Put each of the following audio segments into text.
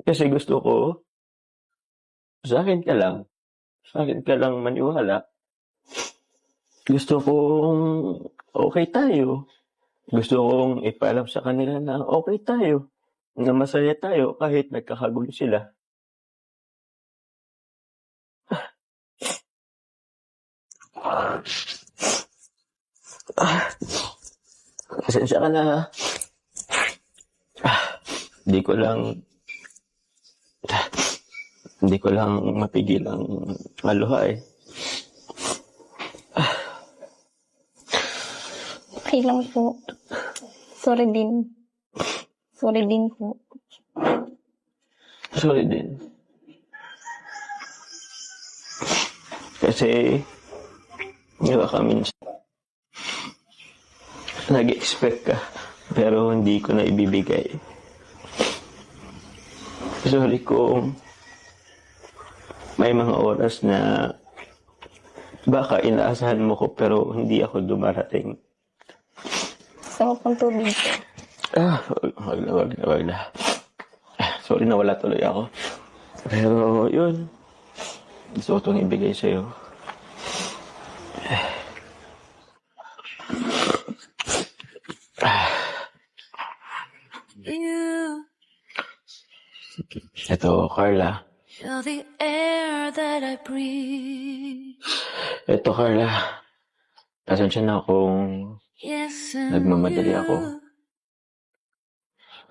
Kasi gusto ko, sa'kin ka lang. Sa'kin ka lang maniwala. Gusto kong okey tayo. Gusto kong ipaalam sa kanila na okey tayo, na masaya tayo kahit nagkakagulo sila. Pasensya ka na, ha. Di ko lang Hindi ko lang mapigilang maluha, eh. Okay lang po. Sorry din. Sorry din po. Sorry din. Kasi, di ba minsan nag-expect ka, pero hindi ko na ibibigay. Sorry kung may mga oras na baka inaasahan mo ko pero hindi ako dumarating. Gusto mo pong tubig po. Wag na. Sorry na wala tuloy ako. Pero yun, gusto ko itong ibigay sa'yo. Ito, Carla. You're the air that I breathe. Ito, Carla. Pasensya na kung Yes, nagmamadali ako.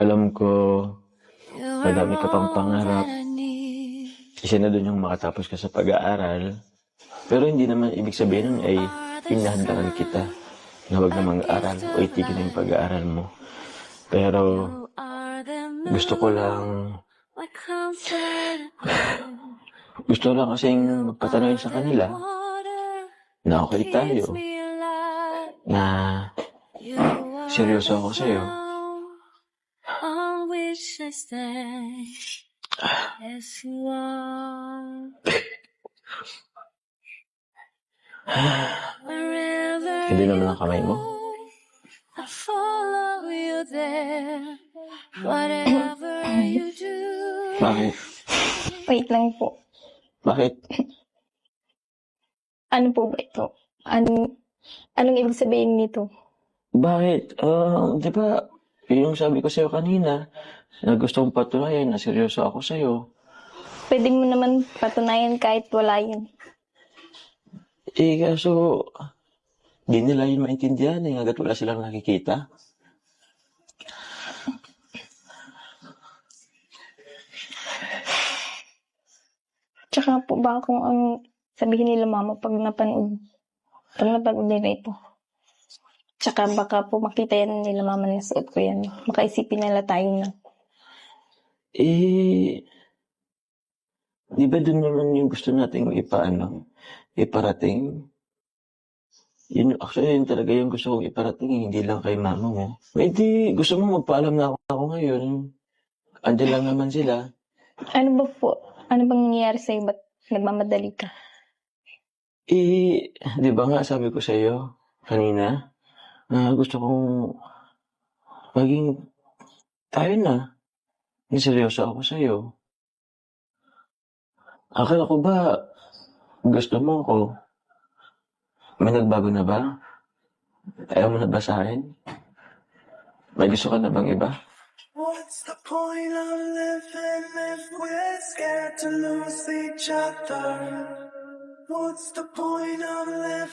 Alam ko, madami ka pang pangarap. Isa na dun yung makatapos ka sa pag-aaral. Pero hindi naman ibig sabihin nun ay pinahandaan kita na huwag na mag-aaral o itigil na yung pag-aaral mo. Pero gusto ko lang kasing magpatanaw sa kanila na okay tayo, na seryoso ako sa'yo. Hindi naman ang kamay mo. Bakit? Wait lang po. Bakit? Ano po ba ito? Anong ibig sabihin nito? Bakit? Di ba, yung sabi ko sa'yo kanina, na gusto kong patunayan na seryoso ako sa'yo. Pwede mo naman patunayan kahit wala yan. Kaso, di nila yun maintindihan hanggat wala silang nakikita. Tsaka po ba kung ang sabihin nila mama pag napanood nila ito. Tsaka baka po makita yan nila mama na suot ko yan. Makaisipin nila tayo na. Di ba dun naman yung gusto nating iparating? Actually, yun talaga yung gusto kong iparating, hindi lang kay mama mo. Eh di, gusto mo magpaalam na ako ngayon. Andiyan lang naman sila. Ano ba po? Ano bang nangyayari sa'yo? Ba't nagmamadali ka? Di ba nga sabi ko sa'yo kanina, gusto kong maging tayo na. Seryoso ako sa'yo. Akala ko ba gusto mo ako? May nagbago na ba? Ayaw mo na ba sa akin? May gusto ka na bang iba? What's the point of living if we're scared to lose each other? What's the point of living?